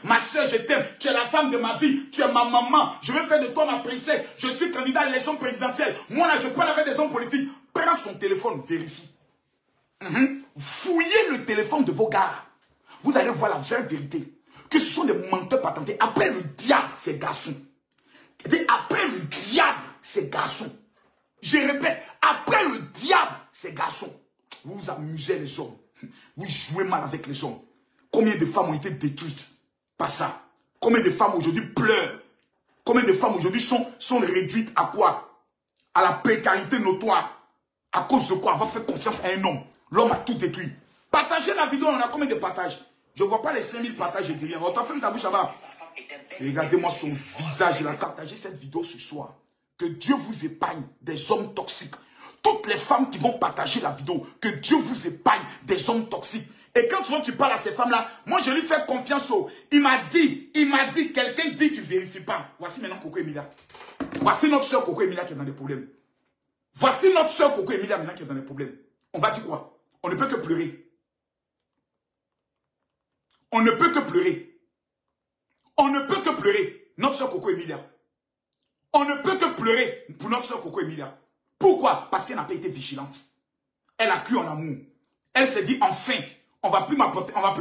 Ma soeur, je t'aime. Tu es la femme de ma vie. Tu es ma maman. Je veux faire de toi ma princesse. Je suis candidat à l'élection présidentielle. Moi, là, je parle avec des hommes politiques. Prends son téléphone, vérifie. Fouillez le téléphone de vos gars. Vous allez voir la vraie vérité. Que ce sont des menteurs patentés. Après le diable, ces garçons. Après le diable, ces garçons. Je répète, après le diable, ces garçons. Vous vous amusez les hommes. Vous jouez mal avec les hommes. Combien de femmes ont été détruites par ça? Combien de femmes aujourd'hui pleurent? Combien de femmes aujourd'hui sont réduites à quoi? À la précarité notoire. À cause de quoi? Avoir fait confiance à un homme. L'homme a tout détruit. Partagez la vidéo, on a combien de partages? Je ne vois pas les 5000 partages, je dis rien. On t'a fait ta bouche là-bas. Regardez-moi son visage. Il a partagé cette vidéo ce soir. Que Dieu vous épargne des hommes toxiques. Toutes les femmes qui vont partager la vidéo, que Dieu vous épargne des hommes toxiques. Et quand tu parles à ces femmes-là, moi je lui fais confiance. Il m'a dit, quelqu'un dit, tu ne vérifies pas. Voici maintenant Coco Emilia. Voici notre soeur Coco Emilia qui est dans des problèmes. Voici notre soeur Coco Emilia maintenant qui est dans des problèmes. On va dire quoi? On ne peut que pleurer. On ne peut que pleurer. On ne peut que pleurer. Notre soeur Coco Emilia. On ne peut que pleurer pour notre soeur Coco Emilia. Pourquoi? Parce qu'elle n'a pas été vigilante. Elle a cru en l'amour. Elle s'est dit, enfin, on ne va plus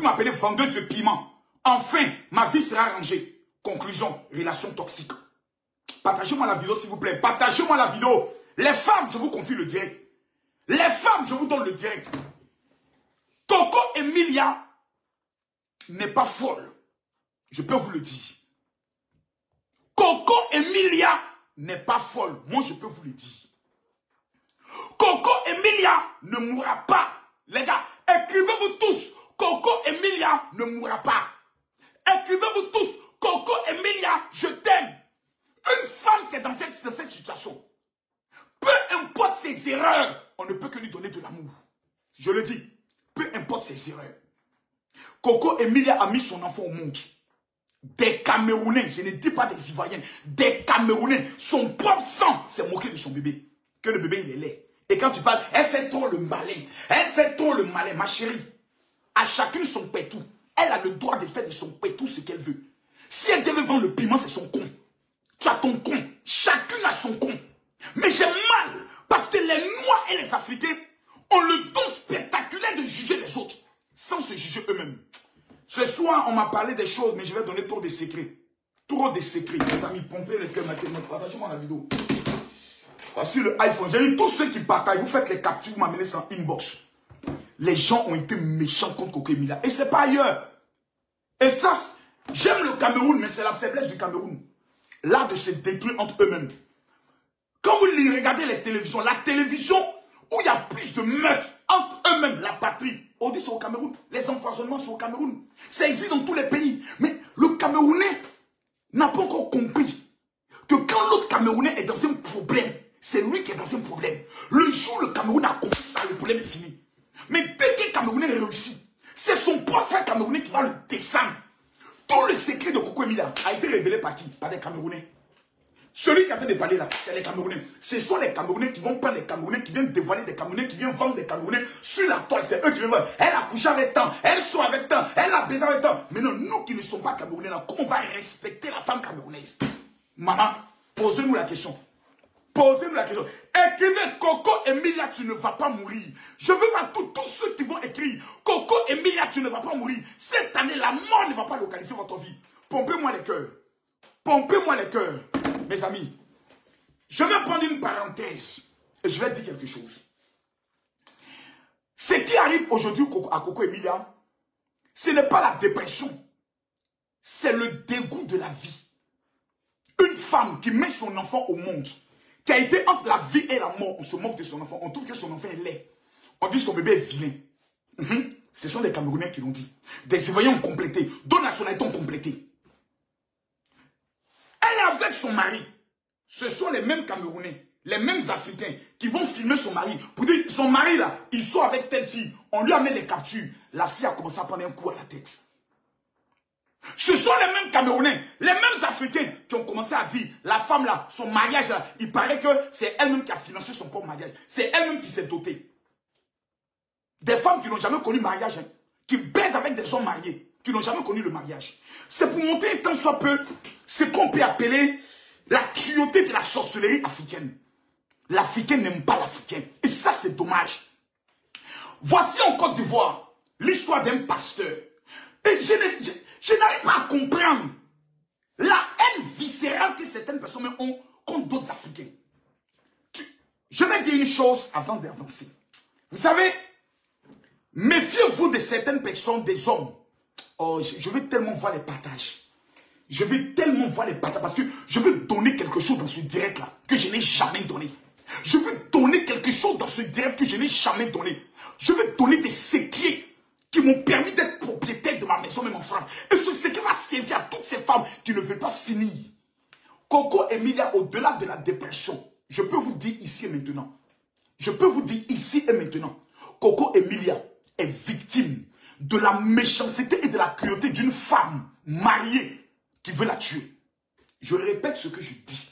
m'appeler vendeuse de piment. Enfin, ma vie sera rangée. Conclusion, relation toxique. Partagez-moi la vidéo, s'il vous plaît. Partagez-moi la vidéo. Les femmes, je vous confie le direct. Les femmes, je vous donne le direct. Coco Emilia n'est pas folle. Je peux vous le dire. Coco Emilia n'est pas folle. Moi, je peux vous le dire. Coco Emilia ne mourra pas. Les gars, écrivez-vous tous. Coco Emilia ne mourra pas. Écrivez-vous tous. Coco Emilia, je t'aime. Une femme qui est dans cette situation, peu importe ses erreurs, on ne peut que lui donner de l'amour. Je le dis, peu importe ses erreurs. Coco Emilia a mis son enfant au monde. Des Camerounais, je ne dis pas des Ivoiriens, des Camerounais, son propre sang s'est moqué de son bébé. Que le bébé il est laid. Et quand tu parles, elle fait trop le malin. Elle fait trop le malin, ma chérie. À chacune son pétou. Elle a le droit de faire de son pétou ce qu'elle veut. Si elle devait vendre le piment, c'est son con. Tu as ton con. Chacune a son con. Mais j'ai mal parce que les Noirs et les Africains ont le don spectaculaire de juger les autres sans se juger eux-mêmes. Ce soir, on m'a parlé des choses, mais je vais donner trop de secrets. Trop de secrets. Les amis, pompez les cœurs maintenant. Partagez-moi la vidéo. Voici le iPhone. J'ai dit, tous ceux qui partagent, vous faites les captures, vous m'amenez ça en inbox. Les gens ont été méchants contre Coco Emilia. Et c'est pas ailleurs. Et ça, j'aime le Cameroun, mais c'est la faiblesse du Cameroun. L'art de se détruire entre eux-mêmes. Quand vous regardez les télévisions, la télévision où il y a plus de meurtres entre eux-mêmes, la patrie, on dit c'est au Cameroun. Les empoisonnements sont au Cameroun. Ça existe dans tous les pays. Mais le Camerounais n'a pas encore compris que quand l'autre Camerounais est dans un problème, c'est lui qui est dans un problème. Le jour où le Cameroun a compris ça, le problème est fini. Mais dès qu'un Camerounais réussit, c'est son propre frère Camerounais qui va le descendre. Tout le secret de Coco Emilia a été révélé par qui? Par des Camerounais. Celui qui est en train de parler là, c'est les Camerounais. Ce sont les Camerounais qui vont prendre les Camerounais, qui viennent dévoiler des Camerounais, qui viennent vendre des Camerounais sur la toile. C'est eux qui viennent voir. Elle a couché avec tant, elle sort avec tant, elle a baisé avec tant. Mais non, nous qui ne sommes pas Camerounais là, comment on va respecter la femme camerounaise? Maman, posez-nous la question. Posez-nous la question. Écrivez Coco Emilia, tu ne vas pas mourir. Je veux voir tous ceux qui vont écrire Coco Emilia, tu ne vas pas mourir. Cette année, la mort ne va pas localiser votre vie. Pompez-moi les cœurs. Pompez-moi les cœurs. Mes amis, je vais prendre une parenthèse et je vais dire quelque chose. Ce qui arrive aujourd'hui à Coco Emilia, ce n'est pas la dépression, c'est le dégoût de la vie. Une femme qui met son enfant au monde, qui a été entre la vie et la mort, on se moque de son enfant, on trouve que son enfant est laid. On dit que son bébé est vilain. Ce sont des Camerounais qui l'ont dit. Des Ivoiriens ont complété, d'autres nationalités ont complété. Elle est avec son mari. Ce sont les mêmes Camerounais, les mêmes Africains qui vont filmer son mari. Pour dire, son mari là, il sort avec telle fille. On lui a mis les captures. La fille a commencé à prendre un coup à la tête. Ce sont les mêmes Camerounais, les mêmes Africains qui ont commencé à dire, la femme là, son mariage là, il paraît que c'est elle-même qui a financé son propre mariage. C'est elle-même qui s'est dotée. Des femmes qui n'ont jamais connu mariage, hein, qui baisent avec des hommes mariés. qui n'ont jamais connu le mariage. C'est pour montrer tant soit peu ce qu'on peut appeler la cruauté de la sorcellerie africaine. L'Africain n'aime pas l'Africain. Et ça, c'est dommage. Voici en Côte d'Ivoire l'histoire d'un pasteur. Et je n'arrive pas à comprendre la haine viscérale que certaines personnes ont contre d'autres Africains. Je vais dire une chose avant d'avancer. Vous savez, méfiez-vous de certaines personnes, des hommes. Oh, je veux tellement voir les partages. Je veux tellement voir les partages parce que je veux donner quelque chose dans ce direct-là que je n'ai jamais donné. Je veux donner quelque chose dans ce direct que je n'ai jamais donné. Je veux donner des séquiers qui m'ont permis d'être propriétaire de ma maison, même en France. Et ce séquier va servir à toutes ces femmes qui ne veulent pas finir. Coco Emilia, au-delà de la dépression, je peux vous dire ici et maintenant. Je peux vous dire ici et maintenant. Coco Emilia est victime de la méchanceté et de la cruauté d'une femme mariée qui veut la tuer. Je répète ce que je dis.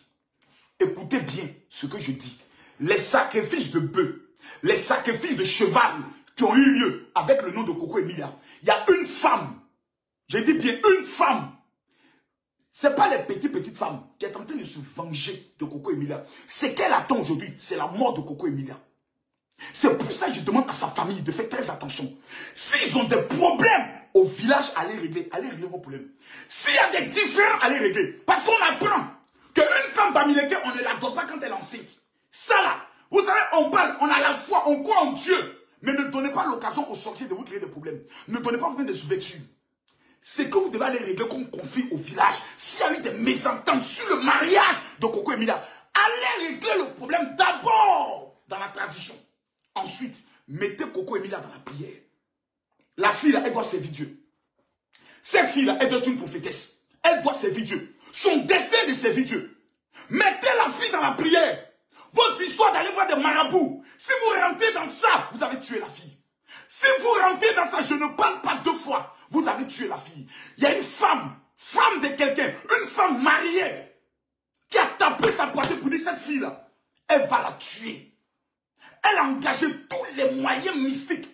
Écoutez bien ce que je dis. Les sacrifices de bœufs, les sacrifices de cheval qui ont eu lieu avec le nom de Coco Emilia. Il y a une femme, je dis bien une femme. Ce n'est pas les petites femmes qui est en train de se venger de Coco Emilia. Ce qu'elle attend aujourd'hui, c'est la mort de Coco Emilia. C'est pour ça que je demande à sa famille de faire très attention. S'ils ont des problèmes au village, allez régler vos problèmes. S'il y a des différends, allez régler. Parce qu'on apprend qu'une femme bamileke, on ne l'adopte pas quand elle est enceinte. Ça là, vous savez, on parle, on a la foi, on croit en Dieu. Mais ne donnez pas l'occasion aux sorciers de vous créer des problèmes. Ne donnez pas vous-même des ouvertures. C'est que vous devez aller régler comme conflit au village. S'il y a eu des mésententes sur le mariage de Coco Emilia, allez régler le problème d'abord dans la tradition. Ensuite, mettez Coco Emilia dans la prière. La fille là, elle doit servir Dieu. Cette fille là, elle doit être une prophétesse. Elle doit servir Dieu. Son destin est de servir Dieu. Mettez la fille dans la prière. Vos histoires d'aller voir des marabouts. Si vous rentrez dans ça, vous avez tué la fille. Si vous rentrez dans ça, je ne parle pas deux fois. Vous avez tué la fille. Il y a une femme de quelqu'un, une femme mariée, qui a tapé sa poitrine pour dire cette fille-là, elle va la tuer. Elle a engagé tous les moyens mystiques.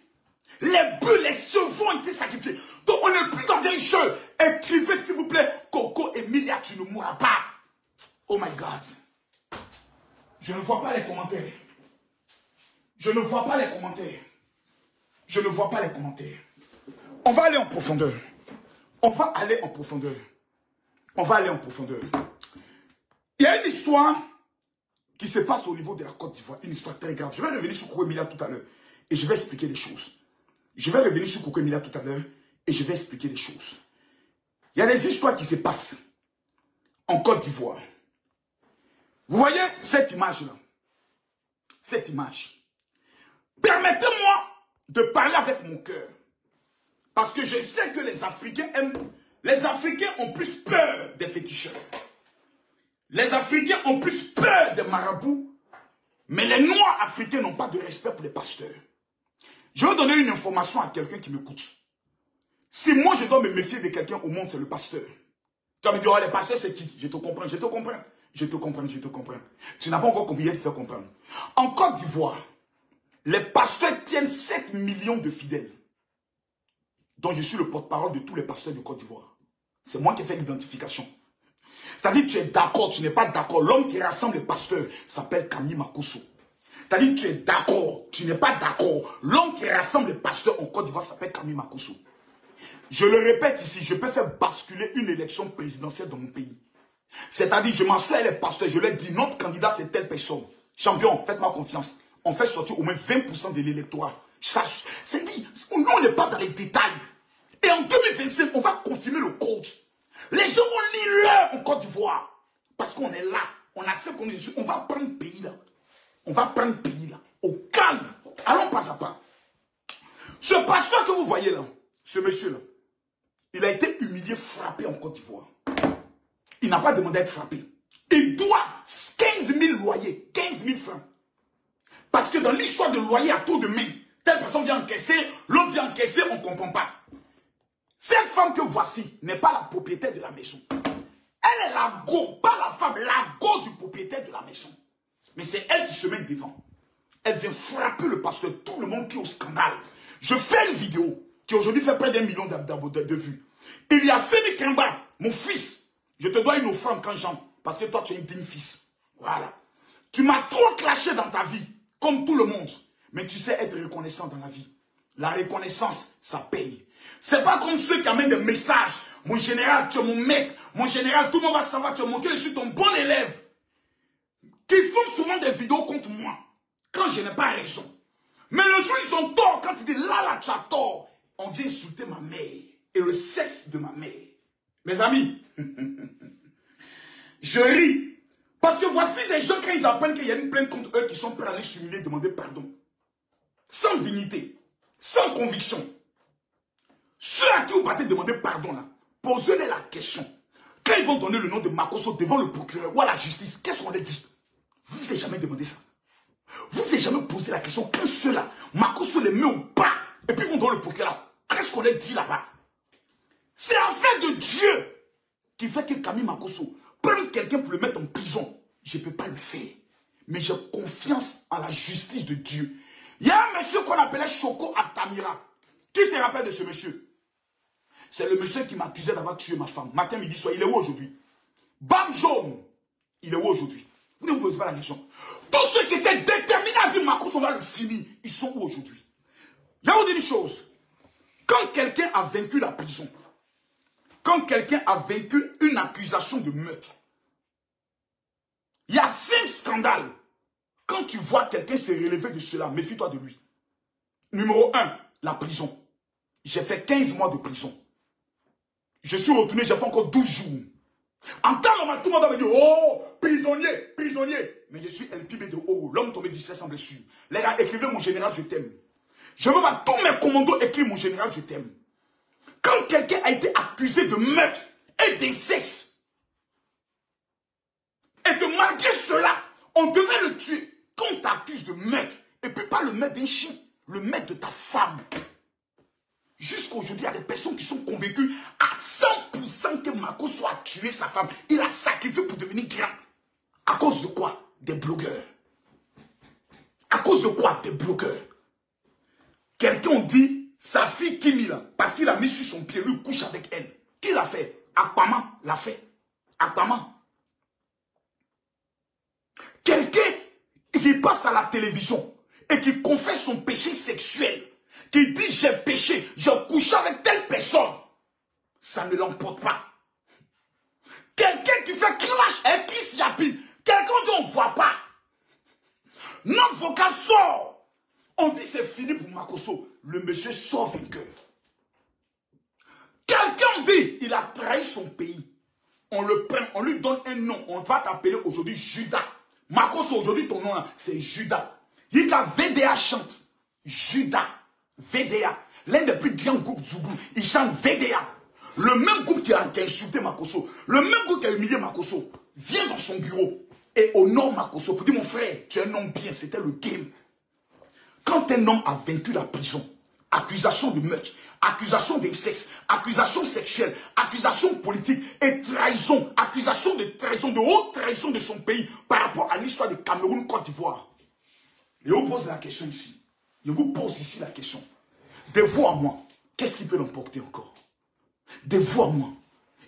Les bœufs, les chevaux ont été sacrifiés. Donc on n'est plus dans un jeu. Écrivez s'il vous plaît, Coco Emilia, tu ne mourras pas. Oh my God. Je ne vois pas les commentaires. Je ne vois pas les commentaires. Je ne vois pas les commentaires. On va aller en profondeur. On va aller en profondeur. On va aller en profondeur. Il y a une histoire qui se passe au niveau de la Côte d'Ivoire. Une histoire très grave. Je vais revenir sur Coco Emilia tout à l'heure. Et je vais expliquer les choses. Je vais revenir sur Coco Emilia tout à l'heure. Et je vais expliquer les choses. Il y a des histoires qui se passent en Côte d'Ivoire. Vous voyez cette image-là? Cette image. Permettez-moi de parler avec mon cœur. Parce que je sais que les Africains aiment. Les Africains ont plus peur des féticheurs. Les Africains ont plus peur des marabouts. Mais les Noirs africains n'ont pas de respect pour les pasteurs. Je vais donner une information à quelqu'un qui m'écoute. Si moi je dois me méfier de quelqu'un au monde, c'est le pasteur. Tu vas me dire, oh, les pasteurs c'est qui? Je te comprends, je te comprends. Je te comprends, je te comprends. Tu n'as pas encore compris de faire comprendre. En Côte d'Ivoire, les pasteurs tiennent 7 millions de fidèles. Donc je suis le porte-parole de tous les pasteurs de Côte d'Ivoire. C'est moi qui ai fait l'identification. C'est-à-dire que tu es d'accord, tu n'es pas d'accord. L'homme qui rassemble les pasteurs s'appelle Camille Makosso. C'est-à-dire que tu es d'accord, tu n'es pas d'accord. L'homme qui rassemble les pasteurs en Côte d'Ivoire s'appelle Camille Makosso. Je le répète ici, je peux faire basculer une élection présidentielle dans mon pays. C'est-à-dire, je m'assois avec les pasteurs, je leur dis, notre candidat c'est telle personne. Champion, faites-moi confiance. On fait sortir au moins 20% de l'électorat. C'est dit, nous on n'est pas dans les détails. Et en 2025, on va confirmer le coach. Les gens vont lire l'heure en Côte d'Ivoire. Parce qu'on est là. On a ce qu'on est dessus. On va prendre le pays là. On va prendre le pays là. Au calme. Allons pas à pas. Ce pasteur que vous voyez là, ce monsieur là, il a été humilié, frappé en Côte d'Ivoire. Il n'a pas demandé à être frappé. Il doit 15 000 loyers. 15 000 francs. Parce que dans l'histoire de loyer à tour de main, telle personne vient encaisser, l'autre vient encaisser, on ne comprend pas. Cette femme que voici n'est pas la propriétaire de la maison. Elle est la go, pas la femme, la go du propriétaire de la maison. Mais c'est elle qui se met devant. Elle vient frapper le pasteur, tout le monde qui est au scandale. Je fais une vidéo qui aujourd'hui fait près d'1 million de vues. Il y a Séni Kemba, mon fils. Je te dois une offrande quand j'entre. Parce que toi, tu es un digne fils. Voilà. Tu m'as trop clashé dans ta vie, comme tout le monde. Mais tu sais être reconnaissant dans la vie. La reconnaissance, ça paye. C'est pas comme ceux qui amènent des messages. Mon général, tu es mon maître. Mon général, tout le monde va savoir, tu es mon cœur, je suis ton bon élève. Qui font souvent des vidéos contre moi. Quand je n'ai pas raison. Mais le jour ils ont tort, quand ils disent là, tu as tort. On vient insulter ma mère. Et le sexe de ma mère. Mes amis. Je ris. Parce que voici des gens, quand ils apprennent qu'il y a une plainte contre eux, qui sont prêts à aller s'humilier, demander pardon. Sans dignité. Sans conviction. Ceux à qui vous battez demander pardon là, posez-les la question. Quand ils vont donner le nom de Makosso devant le procureur ou à la justice, qu'est-ce qu'on leur dit? Vous ne vous avez jamais demandé ça. Vous ne vous avez jamais posé la question que ceux-là, Makosso les met au pas, et puis ils vont devant le procureur. Qu'est-ce qu'on leur dit là-bas? C'est l'affaire de Dieu qui fait que Camille Makosso prenne quelqu'un pour le mettre en prison. Je ne peux pas le faire. Mais j'ai confiance en la justice de Dieu. Il y a un monsieur qu'on appelait Choco Atamira. Qui se rappelle de ce monsieur? C'est le monsieur qui m'accusait d'avoir tué ma femme. Matin, midi, soir. Il est où aujourd'hui? Bam Jaune. Il est où aujourd'hui? Vous ne vous posez pas la question. Tous ceux qui étaient déterminés à dire Makosso, on va le finir, ils sont où aujourd'hui? Je vais vous dire une chose. Quand quelqu'un a vaincu la prison, quand quelqu'un a vaincu une accusation de meurtre, il y a 5 scandales. Quand tu vois quelqu'un se relever de cela, méfie-toi de lui. Numéro 1, la prison. J'ai fait 15 mois de prison. Je suis retourné, j'ai fait encore 12 jours. En temps normal, tout le monde va me dire, oh, prisonnier, prisonnier. Mais je suis LPB de haut, l'homme tombé du ciel sans blessure. Les gars, écrivez mon général, je t'aime. Je veux voir tous mes commandos écrire mon général, je t'aime. Quand quelqu'un a été accusé de meurtre et d'inceste, et que malgré cela, on devait le tuer. Quand on t'accuse de meurtre, et puis pas le meurtre d'un chien, le meurtre de ta femme. Jusqu'à aujourd'hui, il y a des personnes qui sont convaincues à 100% que Makosso a tué sa femme. Il a sacrifié pour devenir grand. À cause de quoi? Des blogueurs. À cause de quoi? Des blogueurs. Quelqu'un dit, sa fille Kimi, parce qu'il a mis sur son pied, lui couche avec elle. Qui l'a fait? Akpama l'a fait. Akpama. Quelqu'un qui passe à la télévision et qui confesse son péché sexuel, qui dit j'ai péché, j'ai couché avec telle personne, ça ne l'emporte pas. Quelqu'un qui fait clash avec Chris Yapi, quelqu'un dit on ne voit pas. Notre vocal sort. On dit c'est fini pour Makosso. Le monsieur sort vainqueur. Quelqu'un dit il a trahi son pays. On le prend, on lui donne un nom. On va t'appeler aujourd'hui Judas. Makosso, aujourd'hui ton nom c'est Judas. Yika VDA chante. Judas. VDA. L'un des plus grands groupes Zoubou. Il chante VDA. Le même groupe qui a insulté Makosso. Le même groupe qui a humilié Makosso. Vient dans son bureau et honore Makosso pour dire mon frère, tu es un homme bien, c'était le game. Quand un homme a vaincu la prison, accusation de meurtre, accusation d'inceste, accusation sexuelle, accusation politique et trahison, accusation de trahison, de haute trahison de son pays par rapport à l'histoire de Cameroun-Côte d'Ivoire. Je vous pose la question ici. Je vous pose ici la question. De vous à moi, qu'est-ce qui peut l'emporter encore? De vous à moi,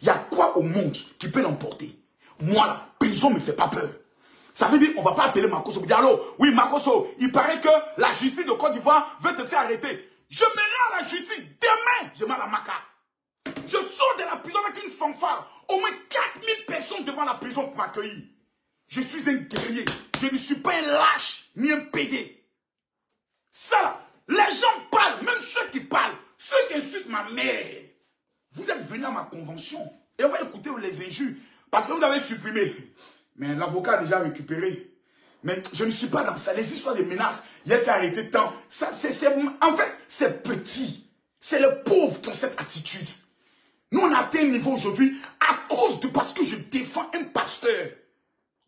il y a quoi au monde qui peut l'emporter? Moi, la prison ne me fait pas peur. Ça veut dire qu'on ne va pas appeler Makosso pour dire allô, oui Makosso, il paraît que la justice de Côte d'Ivoire veut te faire arrêter. Je me rends à la justice demain, je mets la maca. Je sors de la prison avec une fanfare. Au moins 4000 personnes devant la prison pour m'accueillir. Je suis un guerrier. Je ne suis pas un lâche ni un pédé. Ça là, les gens parlent, même ceux qui parlent, ceux qui insultent ma mère. Vous êtes venus à ma convention et on va écouter les injures parce que vous avez supprimé. Mais l'avocat a déjà récupéré. Mais je ne suis pas dans ça. Les histoires de menaces, il a fait arrêter tant. Ça, en fait, c'est petit. C'est les pauvres qui ont cette attitude. Nous, on a atteint un niveau aujourd'hui à cause de parce que je défends un pasteur.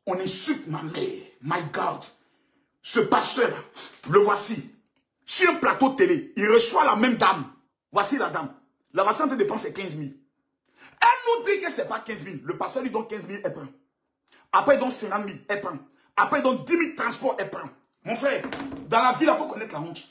On insulte ma mère. My God. Ce pasteur-là, le voici. Sur un plateau de télé, il reçoit la même dame. Voici la dame. La voici en train de dépenser 15 000. Elle nous dit que ce n'est pas 15 000. Le pasteur lui donne 15 000, elle prend. Après, il donne 50 000, elle prend. Après, il donne 10 000 transports, elle prend. Mon frère, dans la vie, il faut connaître la honte.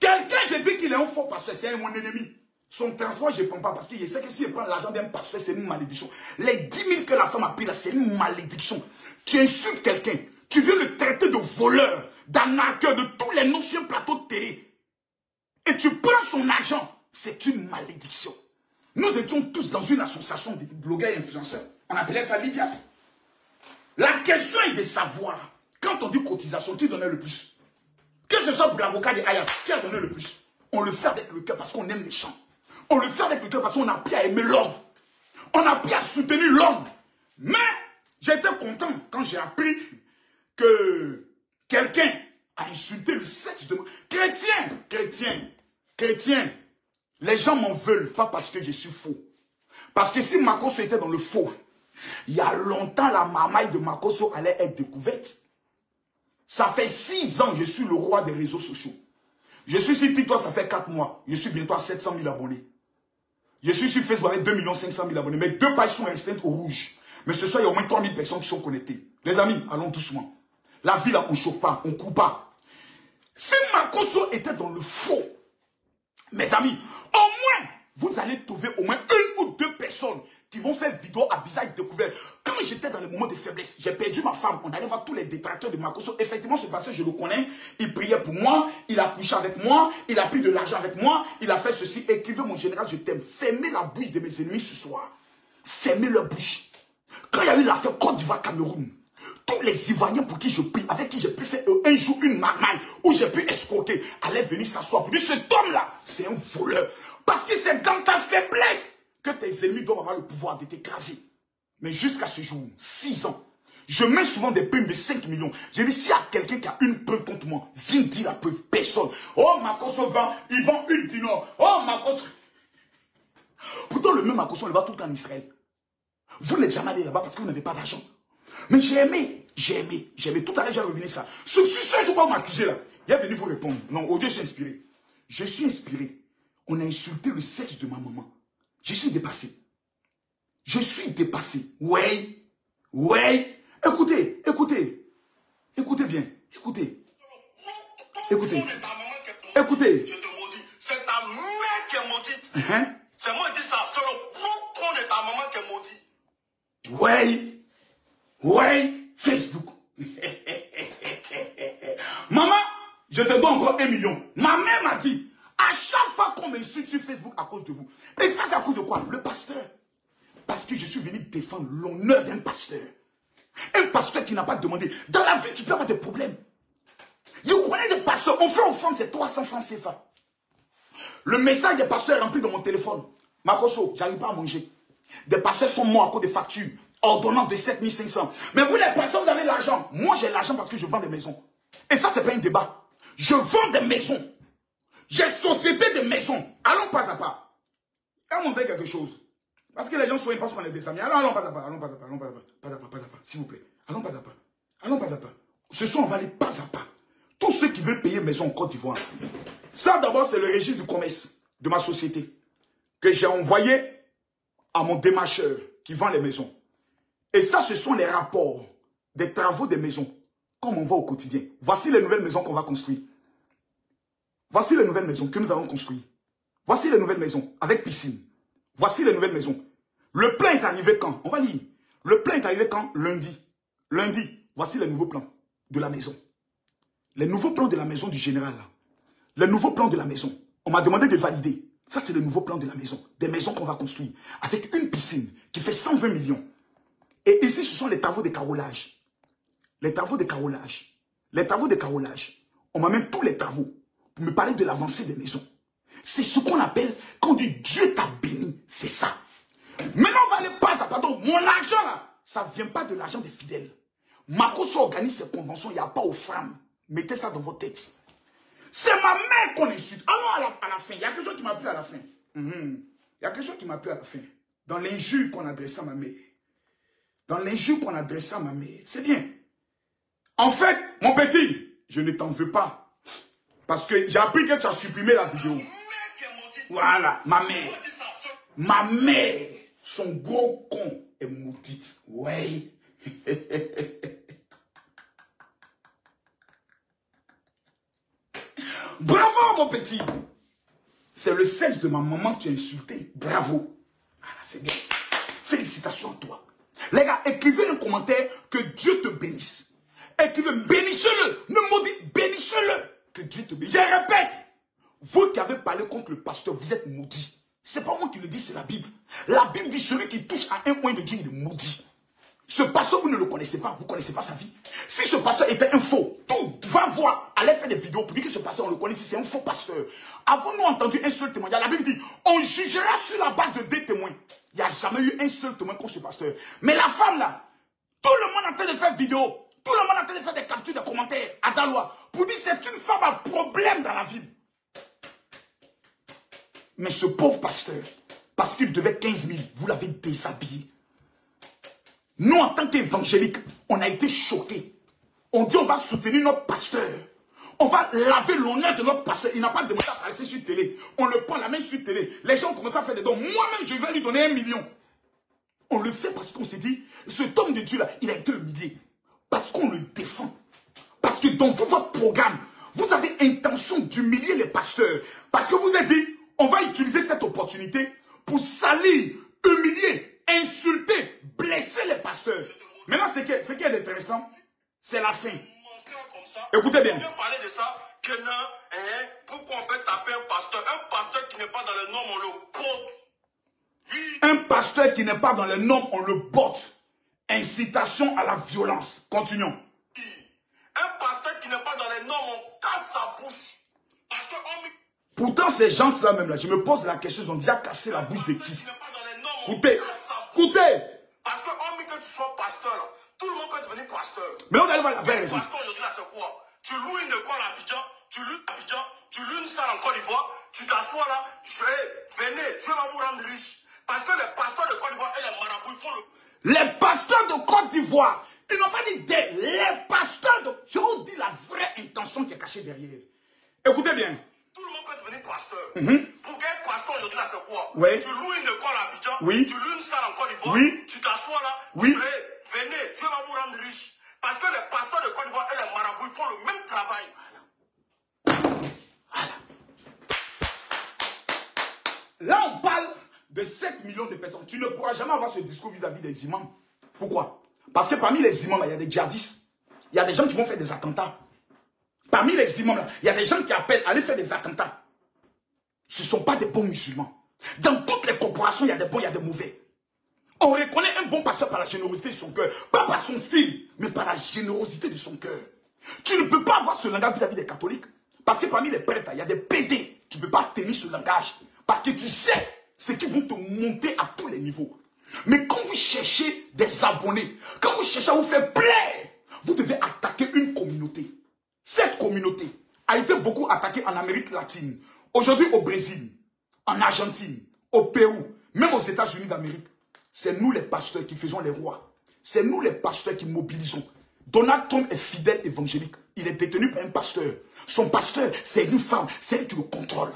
Quelqu'un, je dis qu'il est un faux pasteur, c'est mon ennemi. Son transport, je ne prends pas parce qu'il sait que s'il prend l'argent d'un pasteur, c'est une malédiction. Les 10 000 que la femme a pris là, c'est une malédiction. Tu insultes quelqu'un, tu viens le traiter de voleur, d'arnaqueur, de tous les noms sur un plateau de télé. Et tu prends son argent, c'est une malédiction. Nous étions tous dans une association de blogueurs et influenceurs. On appelait ça Libias. La question est de savoir, quand on dit cotisation, qui donnait le plus? Que ce soit pour l'avocat de Hayat, qui a donné le plus? On le fait avec le cœur parce qu'on aime les gens. On le fait avec le cœur parce qu'on a appris à aimer l'homme. On a appris à soutenir l'homme. Mais j'étais content quand j'ai appris que quelqu'un a insulté le sexe de moi. Chrétien. Les gens m'en veulent pas parce que je suis faux. Parce que si Makosso était dans le faux, il y a longtemps la mamaille de Makosso allait être découverte. Ça fait 6 ans que je suis le roi des réseaux sociaux. Je suis sur TikTok, ça fait 4 mois. Je suis bientôt à 700 000 abonnés. Je suis sur Facebook avec 2 500 000 abonnés. Mes 2 pages sont restées au rouge. Mais ce soir, il y a au moins 3 000 personnes qui sont connectées. Les amis, allons doucement. La vie, là, on ne chauffe pas, on ne court pas. Si Makosso était dans le faux, mes amis, au moins, vous allez trouver au moins 1 ou 2 personnes qui vont faire vidéo à visage découvert. Quand j'étais dans les moments de faiblesse, j'ai perdu ma femme. On allait voir tous les détracteurs de Makosso. Effectivement, ce passage, je le connais. Il priait pour moi. Il a couché avec moi. Il a pris de l'argent avec moi. Il a fait ceci. Écrivez, mon général, je t'aime. Fermez la bouche de mes ennemis ce soir. Fermez leur bouche. Quand il y a eu l'affaire Côte d'Ivoire-Cameroun, tous les Ivoiriens pour qui je prie, avec qui j'ai pu faire un jour une marmaille, où j'ai pu escroquer, allaient venir s'asseoir pour dire, cet homme-là, c'est un voleur. Parce que c'est dans ta faiblesse que tes ennemis doivent avoir le pouvoir de t'écraser. Mais jusqu'à ce jour, 6 ans, je mets souvent des primes de 5 millions. Je dis, s'il y a quelqu'un qui a une preuve contre moi, viens dire la preuve. Personne. Oh, Makosso vend, il vend une dinar. Oh, Makosso. Pourtant, le même Makosso, on le voit tout le temps en Israël. Vous n'êtes jamais allé là-bas parce que vous n'avez pas d'argent. Mais j'ai aimé. Tout à l'heure, j'ai revenu ça. C'est quoi vous m'accusez là? Il est venu vous répondre. Non, oh Dieu, je suis inspiré. Je suis inspiré. On a insulté le sexe de ma maman. Je suis dépassé. Je suis dépassé. Ouais. Écoutez bien. Écoutez. Je te maudis. C'est ta mère qui est maudite. C'est moi qui dis ça. C'est le propre de ta maman qui est maudit. Ouais. Facebook. Maman, je te donne encore 1 million. Ma mère m'a dit, à chaque fois qu'on m'insulte sur Facebook à cause de vous. Et ça, c'est à cause de quoi? Le pasteur. Parce que je suis venu défendre l'honneur d'un pasteur. Un pasteur qui n'a pas demandé. Dans la vie, tu peux avoir des problèmes. Je connais des pasteurs, on fait offrande, c'est 300 francs CFA. Le message des pasteurs est rempli dans mon téléphone. Makosso, j'arrive pas à manger. Des pasteurs sont morts à cause des factures. Ordonnance de 7 500. Mais vous, les pasteurs, vous avez l'argent. Moi, j'ai l'argent parce que je vends des maisons. Et ça, c'est pas un débat. Je vends des maisons. J'ai société de maisons. Allons pas à pas. Je vais montrer quelque chose. Parce que les gens souvent pensent qu'on est des amis. Allons pas à pas. S'il vous plaît. Allons pas à pas. Ce soir, on va aller pas à pas. Tous ceux qui veulent payer maison en Côte d'Ivoire. Ça, d'abord, c'est le registre du commerce de ma société que j'ai envoyé à mon démarcheur qui vend les maisons. Et ça, ce sont les rapports des travaux des maisons, comme on voit au quotidien. Voici les nouvelles maisons qu'on va construire. Voici les nouvelles maisons que nous allons construire. Voici les nouvelles maisons avec piscine. Voici les nouvelles maisons. Le plan est arrivé quand? On va lire. Le plan est arrivé quand? Lundi. Lundi, voici les nouveaux plans de la maison. Les nouveaux plans de la maison du général. Les nouveaux plans de la maison. On m'a demandé de valider. Ça, c'est le nouveau plan de la maison. Des maisons qu'on va construire. Avec une piscine qui fait 120 millions. Et ici, ce sont les travaux de carrelage. Les travaux de carrelage. Les travaux de carrelage. On m'amène tous les travaux pour me parler de l'avancée des maisons. C'est ce qu'on appelle, quand on dit Dieu t'a béni, c'est ça. Maintenant, on va aller pas à pas. Donc, mon argent, là, ça ne vient pas de l'argent des fidèles. Makosso organise ses conventions, il n'y a pas aux femmes. Mettez ça dans votre tête. C'est ma mère qu'on insulte. Allons à la fin. Il y a quelque chose qui m'a plu à la fin. Il y a quelque chose qui m'a plu à la fin. Dans l'injure qu'on adressait à ma mère. Dans l'injure qu'on adressait à ma mère. C'est bien. En fait, mon petit, je ne t'en veux pas. Parce que j'ai appris que tu as supprimé la vidéo. Voilà, ma mère. Ma mère, son gros con est maudite. Ouais. Bravo, mon petit. C'est le sexe de ma maman que tu as insulté. Bravo. Voilà, c'est bien. Félicitations à toi. Les gars, écrivez un commentaire que Dieu te bénisse. Écrivez, bénissez-le. Ne maudit, bénissez-le. Que Dieu te bénisse. Je répète, vous qui avez parlé contre le pasteur, vous êtes maudits. C'est pas moi qui le dis, c'est la Bible. La Bible dit celui qui touche à un point de Dieu, il est maudit. Ce pasteur, vous ne le connaissez pas, vous ne connaissez pas sa vie. Si ce pasteur était un faux, tout va voir, allez faire des vidéos pour dire que ce pasteur, on le connaît, si c'est un faux pasteur. Avons-nous entendu un seul témoin? La Bible dit, on jugera sur la base de 2 témoins. Il n'y a jamais eu un seul témoin contre ce pasteur. Mais la femme là, tout le monde est en train de faire vidéo, tout le monde est en train de faire des captures, des commentaires à Dalois, pour dire que c'est une femme à problème dans la vie. Mais ce pauvre pasteur, parce qu'il devait 15 000, vous l'avez déshabillé. Nous, en tant qu'évangéliques, on a été choqués. On dit on va soutenir notre pasteur. On va laver l'honneur de notre pasteur. Il n'a pas demandé à apparaître sur télé. On le prend la main sur télé. Les gens commencent à faire des dons. Moi-même, je vais lui donner 1 million. On le fait parce qu'on s'est dit, cet homme de Dieu-là, il a été humilié. Parce qu'on le défend. Parce que dans votre programme, vous avez intention d'humilier les pasteurs. Parce que vous avez dit, on va utiliser cette opportunité pour salir, humilier, insulter, blesser les pasteurs. Maintenant, ce qui est intéressant, c'est la fin. Écoutez bien. On vient parler de ça, que non, pourquoi on peut taper un pasteur qui n'est pas dans les normes, on le botte. Oui. Un pasteur qui n'est pas dans les normes, on le botte. Incitation à la violence. Continuons. Un pasteur qui n'est pas dans les normes, on casse sa bouche. Parce que pourtant, ces gens-là même là, je me pose la question, ils ont déjà cassé la bouche de qui? Écoutez, écoutez. Parce que hormis que tu sois pasteur, là, tout le monde peut devenir pasteur. Mais on allait voir la vraie raison. Pasteur aujourd'hui là, c'est quoi? Tu loues une école à Abidjan, tu loues une salle en Côte d'Ivoire, tu t'assois là, venez, Dieu va vous rendre riche. Parce que les pasteurs de Côte d'Ivoire et les marabouts, ils font le... Les pasteurs de Côte d'Ivoire, ils n'ont pas dit les pasteurs de... Je vous dis la vraie intention qui est cachée derrière. Écoutez bien. Tout le monde peut devenir pasteur. Pour être pasteur aujourd'hui là, c'est quoi? Oui. Tu loues une école à Abidjan, oui. tu loues une salle en Côte d'Ivoire, oui. tu t'assois là, oui. Venez, Dieu va vous rendre riche. Parce que les pasteurs de Côte d'Ivoire et les marabouts, ils font le même travail. Voilà. Là, on parle de 7 millions de personnes. Tu ne pourras jamais avoir ce discours vis-à-vis des imams. Pourquoi? Parce que parmi les imams, il y a des djihadistes. Il y a des gens qui vont faire des attentats. Parmi les imams, il y a des gens qui appellent à aller faire des attentats. Ce ne sont pas des bons musulmans. Dans toutes les corporations, il y a des bons, il y a des mauvais. On reconnaît un bon pasteur par la générosité de son cœur. Pas par son style, mais par la générosité de son cœur. Tu ne peux pas avoir ce langage vis-à-vis des catholiques. Parce que parmi les prêtres, il y a des PD. Tu ne peux pas tenir ce langage. Parce que tu sais ce qui vont te monter à tous les niveaux. Mais quand vous cherchez des abonnés, quand vous cherchez à vous faire plaire, vous devez attaquer une communauté. Cette communauté a été beaucoup attaquée en Amérique latine. Aujourd'hui au Brésil, en Argentine, au Pérou, même aux États-Unis d'Amérique. C'est nous les pasteurs qui faisons les rois. C'est nous les pasteurs qui mobilisons. Donald Trump est fidèle évangélique. Il est détenu par un pasteur. Son pasteur, c'est une femme. C'est elle qui le contrôle.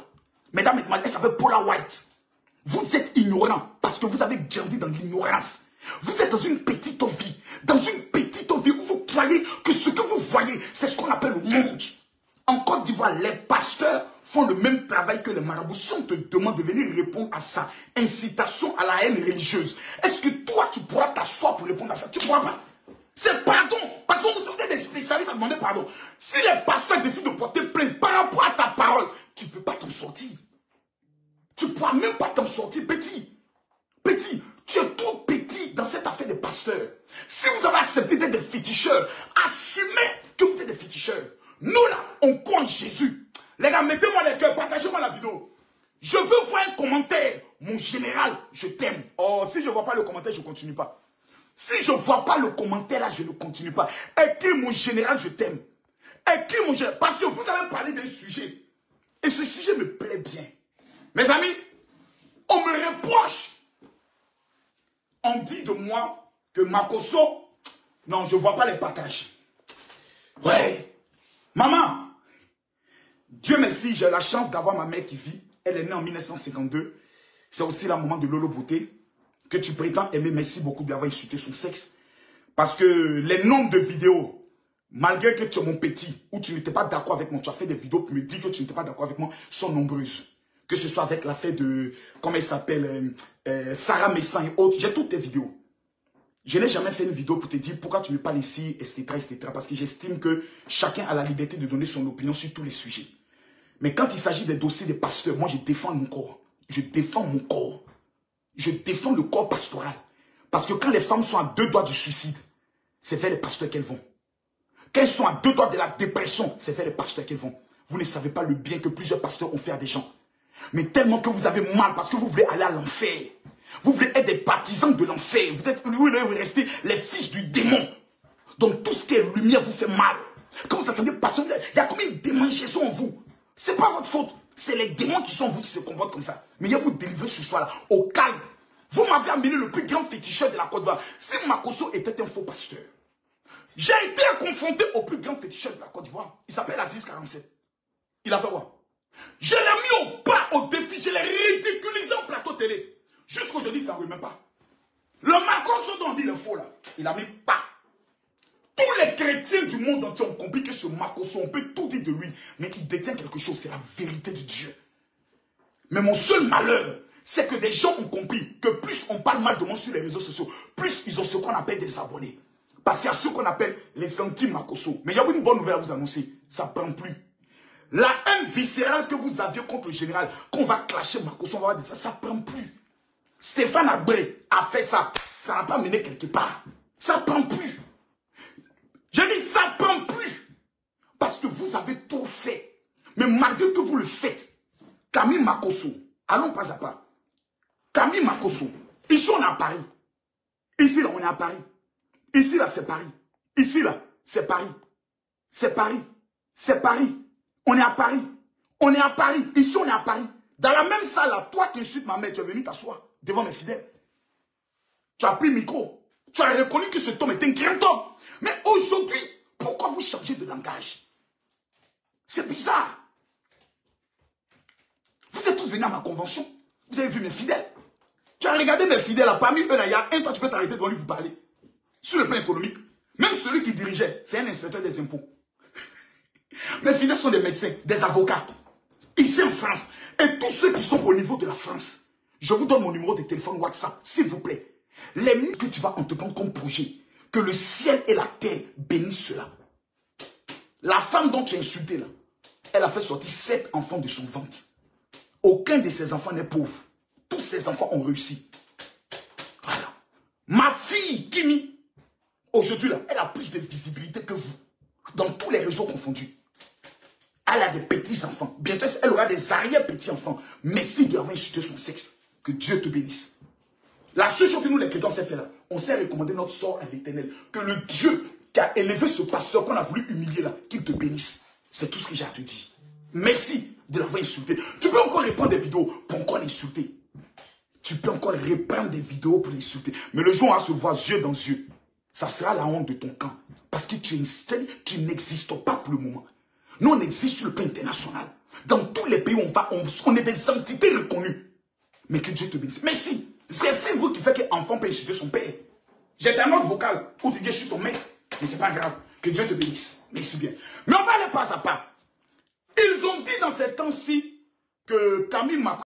Mesdames et messieurs, elle s'appelle Paula White. Vous êtes ignorants parce que vous avez grandi dans l'ignorance. Vous êtes dans une petite vie. Dans une petite vie où vous croyez que ce que vous voyez, c'est ce qu'on appelle le monde. En Côte d'Ivoire, les pasteurs font le même travail que les marabouts. Si on te demande de venir répondre à ça, incitation à la haine religieuse, est-ce que toi, tu pourras t'asseoir pour répondre à ça? Tu ne pourras pas. C'est pardon. Parce que vous êtes des spécialistes à demander pardon. Si les pasteurs décident de porter plainte par rapport à ta parole, tu ne peux pas t'en sortir. Tu ne pourras même pas t'en sortir, petit. Petit, tu es trop petit dans cette affaire des pasteurs. Si vous avez accepté d'être des féticheurs, assumez que vous êtes des féticheurs. Nous là, on croit en Jésus. Les gars, mettez-moi les cœurs, partagez-moi la vidéo. Je veux voir un commentaire. Mon général, je t'aime. Oh, si je ne vois pas le commentaire, je ne continue pas. Si je ne vois pas le commentaire là, je ne continue pas. Écris mon général, je t'aime. Écris mon général. Parce que vous avez parlé d'un sujet. Et ce sujet me plaît bien. Mes amis, on me reproche. On dit de moi que Makosso, non, je ne vois pas les partages. Ouais. Maman, Dieu merci, j'ai la chance d'avoir ma mère qui vit. Elle est née en 1952. C'est aussi la maman de Lolo Beauté, que tu prétends aimer. Merci beaucoup d'avoir insulté son sexe. Parce que les nombres de vidéos, malgré que tu es mon petit, ou tu n'étais pas d'accord avec moi, tu as fait des vidéos pour me dire que tu n'étais pas d'accord avec moi, sont nombreuses. Que ce soit avec l'affaire de, comment elle s'appelle, Sarah Messan et autres. J'ai toutes tes vidéos. Je n'ai jamais fait une vidéo pour te dire pourquoi tu me parles ici, etc., etc. Parce que j'estime que chacun a la liberté de donner son opinion sur tous les sujets. Mais quand il s'agit des dossiers des pasteurs, moi je défends mon corps. Je défends mon corps. Je défends le corps pastoral. Parce que quand les femmes sont à 2 doigts du suicide, c'est vers les pasteurs qu'elles vont. Quand elles sont à 2 doigts de la dépression, c'est vers les pasteurs qu'elles vont. Vous ne savez pas le bien que plusieurs pasteurs ont fait à des gens. Mais tellement que vous avez mal parce que vous voulez aller à l'enfer. Vous voulez être des partisans de l'enfer. Vous voulez rester les fils du démon. Donc tout ce qui est lumière vous fait mal. Quand vous attendez pasteur, il y a combien de démangeaisons en vous? Ce n'est pas votre faute. C'est les démons qui sont en vous qui se comportent comme ça. Mais il y a vous délivrer ce soir-là, au calme. Vous m'avez amené le plus grand féticheur de la Côte d'Ivoire. Si Makosso était un faux pasteur, j'ai été confronté au plus grand féticheur de la Côte d'Ivoire. Il s'appelle Aziz 47. Il a fait quoi? Je l'ai mis au pas, au défi. Je l'ai ridiculisé en plateau télé. Jusqu'aujourd'hui, ça ne remet pas. Le Makosso dont on dit le faux là, il a mis pas. Tous les chrétiens du monde entier ont compris que ce Makosso, on peut tout dire de lui, mais il détient quelque chose, c'est la vérité de Dieu. Mais mon seul malheur, c'est que des gens ont compris que plus on parle mal de moi sur les réseaux sociaux, plus ils ont ce qu'on appelle des abonnés. Parce qu'il y a ce qu'on appelle les anti-Makosso. Mais il y a une bonne nouvelle à vous annoncer, ça ne prend plus. La haine viscérale que vous aviez contre le général, qu'on va clasher Makosso, on va dire ça ne prend plus. Stéphane Abré a fait ça, ça n'a pas mené quelque part. Ça ne prend plus. Je dis ça ne prend plus. Parce que vous avez tout fait. Mais malgré que vous le faites, Camille Makosso, allons pas à pas. Camille Makosso, ici on est à Paris. Ici là on est à Paris. Ici là c'est Paris. Ici là c'est Paris. C'est Paris. C'est Paris. On est à Paris. On est à Paris. Ici on est à Paris. Dans la même salle là, toi qui insultes ma mère, tu es venu t'asseoir devant mes fidèles. Tu as pris le micro. Tu as reconnu que cet homme est un grand homme. Mais aujourd'hui, pourquoi vous changez de langage? C'est bizarre. Vous êtes tous venus à ma convention. Vous avez vu mes fidèles. Tu as regardé mes fidèles là. Parmi eux, là, il y a un, toi, tu peux t'arrêter devant lui pour parler. Sur le plan économique. Même celui qui dirigeait, c'est un inspecteur des impôts. Mes fidèles sont des médecins, des avocats. Ici en France. Et tous ceux qui sont au niveau de la France. Je vous donne mon numéro de téléphone WhatsApp, s'il vous plaît. Les minutes que tu vas entreprendre comme projet, que le ciel et la terre bénissent cela. La femme dont tu as insulté là, elle a fait sortir 7 enfants de son ventre. Aucun de ses enfants n'est pauvre. Tous ses enfants ont réussi. Voilà. Ma fille, Kimi, aujourd'hui là, elle a plus de visibilité que vous. Dans tous les réseaux confondus. Elle a des petits-enfants. Bientôt, elle aura des arrière-petits-enfants. Merci d'avoir insulté son sexe. Que Dieu te bénisse. La seule chose que nous, les chrétiens, on s'est fait là, on s'est recommandé notre sort à l'Éternel. Que le Dieu qui a élevé ce pasteur qu'on a voulu humilier là, qu'il te bénisse. C'est tout ce que j'ai à te dire. Merci de l'avoir insulté. Tu peux encore répandre des vidéos pour encore l'insulter. Tu peux encore répandre des vidéos pour l'insulter. Mais le jour où on va se voir yeux dans yeux, ça sera la honte de ton camp. Parce que tu n'existes pas pour le moment. Nous, on existe sur le plan international. Dans tous les pays où on va, on est des entités reconnues. Mais que Dieu te bénisse. Merci. C'est Facebook qui fait qu'un enfant peut insulter son père. J'ai un autre vocal où tu dis je suis ton mec. Mais c'est pas grave. Que Dieu te bénisse. Merci bien. Mais on va aller pas à pas. Ils ont dit dans ces temps-ci que Camille Macron